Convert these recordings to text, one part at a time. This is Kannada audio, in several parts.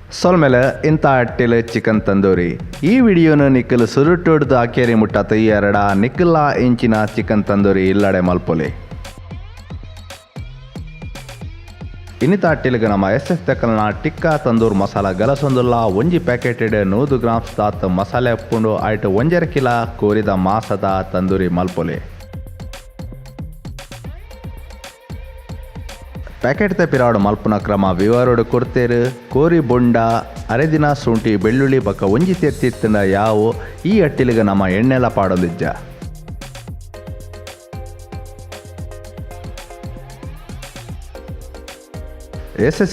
ಸೊಲ್ಮೇಲೆ ಇಂಥ ಅಟ್ಟೆಲೆ ಚಿಕನ್ ತಂದೂರಿ ಈ ವಿಡಿಯೋನ ನಿಕ್ಕಲು ಸುರುಟೊಡ್ದು ಆಕೇರಿ ಮುಟ್ಟ ತಯ್ಯಾರಡ ನಿಕ್ಕಲ್ಲ ಇಂಚಿನ ಚಿಕನ್ ತಂದೂರಿ ಇಲ್ಲಡೆ ಮಲ್ಪೊಲಿ ಇನ್ನಿತ ಅಟ್ಟಿಲಿಗೆ ನಮ್ಮ ಎಸ್ ತೆಕ್ಕಲ್ನ ಟಿಕ್ಕಾ ತಂದೂರ್ ಮಸಾಲ ಗಲಸೊಂದುಲ್ಲ ಒಂಜಿ ಪ್ಯಾಕೆಟ್ 100 ಗ್ರಾಮ್ಸ್ ತಾತ್ ಮಸಾಲೆ ಉಪ್ಪುಂಡು ಆಯ್ತು 1.5 ಕಿಲೋ ಕೋರಿದ ಮಾಸದ ತಂದೂರಿ ಮಲ್ಪೊಲಿ ಪ್ಯಾಕೆಟ್ ತೆಪಿರಾಡು ಮಲ್ಪುನ ಕ್ರಮ ವಿವರೋಡು ಕೊಡ್ತೇರು ಕೋರಿ ಬೊಂಡ ಅರೆದಿನ ಶುಂಠಿ ಬೆಳ್ಳುಳ್ಳಿ ಬಕ್ಕ ಒಂಜಿ ತೆತ್ತಿತ್ತಿನ ಯಾವು ಈ ಅಟ್ಟಿಲಿಗೆ ನಮ್ಮ ಎಣ್ಣೆಲ್ಲ ಪಾಡೋದಿಜ್ಜ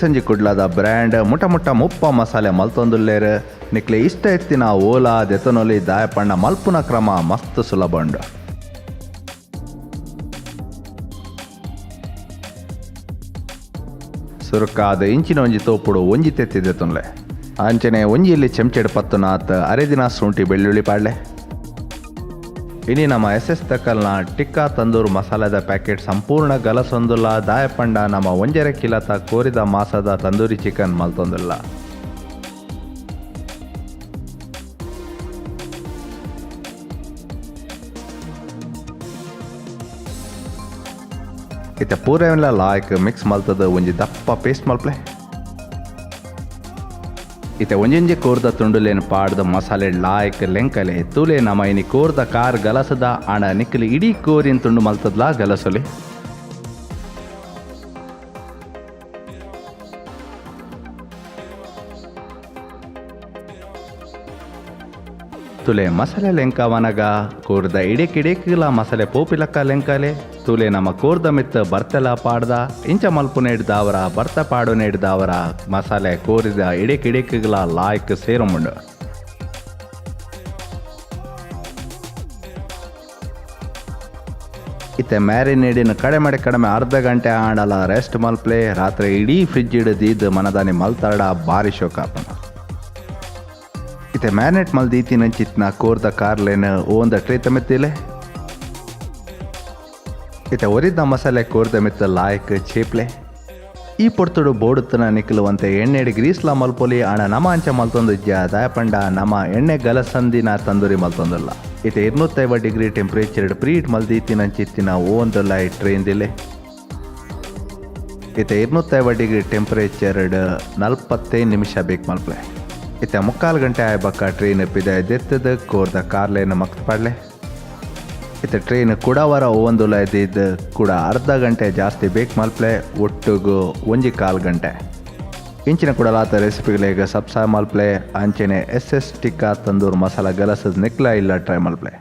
ಸಂಜಿ ಕುಡ್ಲಾದ ಬ್ರ್ಯಾಂಡ್ ಮುಟ ಮುಪ್ಪ ಮಸಾಲೆ ಮಲ್ತೊಂದುಲ್ಲೇರು ನಿಕ್ಲೆ ಇಷ್ಟ ಎತ್ತಿನ ಓಲಾ ದೆತನೊಲಿ ದಾಯಪಣ್ಣ ಮಲ್ಪುನ ಕ್ರಮ ಮಸ್ತ್ ಸುಲಭ ಉಂಡು ಸುರುಕಾದ ಇಂಚಿನ ಒಂಜಿ ತೋಪುಡು ಒಂಜಿ ತೆತ್ತಿದೆ ತೊನ್ಲೆ ಅಂಚನೆ ಒಂಜಿಯಲ್ಲಿ ಚೆಂಚೆಡ್ ಪತ್ತುನಾತ್ ಅರೆದಿನ ಶುಂಠಿ ಬೆಳ್ಳುಳ್ಳಿ ಪಾಡ್ಲೆ ಇನಿ ನಮ್ಮ ಎಸ್ ತಕ್ಕಲ್ನ ಟಿಕ್ಕಾ ತಂದೂರು ಮಸಾಲದ ಪ್ಯಾಕೆಟ್ ಸಂಪೂರ್ಣ ಗಲಸೊಂದುಲ್ಲ ದಾಯಪಂಡ ನಮ್ಮ 1.5 ಕಿಲೋತ ಕೋರಿದ ಮಾಸದ ತಂದೂರಿ ಚಿಕನ್ ಮಲ್ತೊಂದುಲ್ಲ ಇತ್ತೆ ಪೂರೆಲ್ಲ ಲಾಯ್ಕ್ ಮಿಕ್ಸ್ ಮಲ್ತದ ಒಂಜಿ ದಪ್ಪ ಪೇಸ್ಟ್ ಮಲ್ಪಲೆ ಇತ್ತೆ ಒಂಜಿ ಕೋರ್ದ ತುಂಡುಲೇನು ಪಾಡ್ದ ಮಸಾಲೆ ಲಾಯ್ಕ್ ಲೆಂಕಲೆ ತೂಲೆ ನಮ್ಮ ಇನಿ ಕೋರ್ದ ಕಾರ್ ಗಲಸದ ಆಣ ನಿಕ್ಕಲಿ ಇಡೀ ಕೋರಿನ ತುಂಡು ಮಲ್ತದ್ಲಾ ಗಲಸೊಲಿ ತುಲೆ ಮಸಾಲೆ ಲೆಂಕ ವನಗ ಕೋರ್ದ ಇಡೇಕಿಡೇಕಿಲ ಮಸಾಲೆ ಪೋಪಿಲಕ್ಕ ಲೆಂಕಲೆ ತುಲೆ ನಮ್ಮ ಕೋರ್ದ ಮಿತ್ತ ಬರ್ತಲ ಪಾಡ್ದ ಇಂಚ ಮಲ್ಪುನ ಹಿಡ್ದಾವರ ಬರ್ತ ಪಾಡುನ ಹಿಡ್ದಾವರ ಮಸಾಲೆ ಕೋರಿದ ಇಡೇಕಿಡೇಕಿಲ ಲಾಯ್ಕ್ ಸೇರುಮುಂಡು ಇತ್ತೆ ಮ್ಯಾರಿನೇಡಿನ ಕಡಿಮೆ ಅರ್ಧ ಗಂಟೆ ಆಡಲ ರೆಸ್ಟ್ ಮಲ್ಪ್ಲೆ ರಾತ್ರಿ ಇಡೀ ಫ್ರಿಜ್ ಹಿಡಿದಿದ್ದು ಮನದಾನಿ ಮಲ್ತಾಡ ಬಾರಿ ಶೋಕಾಪನ ಇತ್ತೆ ಮ್ಯಾರಿನೇಟ್ ಮಲ್ದೀತಿ ನಂಚಿತ್ನ ಕೋರ್ದ ಕಾರ್ಲೇನ ಓಂದ ಟ್ರೇ ತಮೆತ್ತಿಲೆ ಇತ್ತೆ ಒರಿದ ಮಸಾಲೆ ಕೋರ್ದ ಮಿತ್ತ ಲಾಯ್ಕ್ ಚೇಪ್ಲೆ ಈ ಪೊರ್ತುಡು ಬೋಡುತ್ತನ ನಿಕ್ಕಲುವಂತೆ ಎಣ್ಣೆಡಿ ಗ್ರೀಸ್ಲ ಮಲ್ಪೊಲಿ ಆಣ ನಮ ಅಂಚ ಮಲ್ತೊಂದಿಜ್ಜ ದಾಯಪಂಡ ನಮ್ಮ ಎಣ್ಣೆ ಗಲಸಂದಿನ ತಂದೂರಿ ಮಲ್ತೊಂದಲ್ಲ ಇತ್ತೆ 250 ಡಿಗ್ರಿ ಟೆಂಪ್ರೇಚರ್ ಪ್ರೀಟ್ ಮಲ್ದೀತಿ ನಂಚಿತ್ತಿನ ಓಂದಲ್ಲ ಟ್ರೇಂದಿಲೆ ಇತ್ತೆ 250 ಡಿಗ್ರಿ ಟೆಂಪ್ರೇಚರ್ 45 ನಿಮಿಷ ಬೇಕು ಮಲ್ಪಲೆ ಇತ್ತೆ 3/4 ಗಂಟೆ ಆಯ್ಬಕ್ಕ ಟ್ರೈನ್ ಪಿದೆ ದೆತ್ತದ ಕೋರ್ದ ಕಾರ್ಲೇನ ಮಕ್ತ ಪಾಡ್ಲೆ ಇತ್ತೆ ಟ್ರೈನ್ ಕುಡವರ ಒಂದುಲ ಇದ್ದಿದ್ದು ಕೂಡ ಅರ್ಧ ಗಂಟೆ ಜಾಸ್ತಿ ಬೇಕು ಮಲ್ಪಲೆ ಒಟ್ಟಿಗೂ 1/4 ಗಂಟೆ ಇಂಚಿನ ಕುಡಲಾತ ರೆಸಿಪಿಗಳಿಗೆ ಸಬ್ಸ್ಕ್ರೈಬ್ ಮಲ್ಪಲೆ ಅಂಚೆನೆ ಎಸ್ ಟಿಕ್ಕಾ ತಂದೂರು ಮಸಾಲ ಗಲಸದ ನಿಕ್ಲ ಇಲ್ಲ ಟ್ರೈ ಮಲ್ಪಲೆ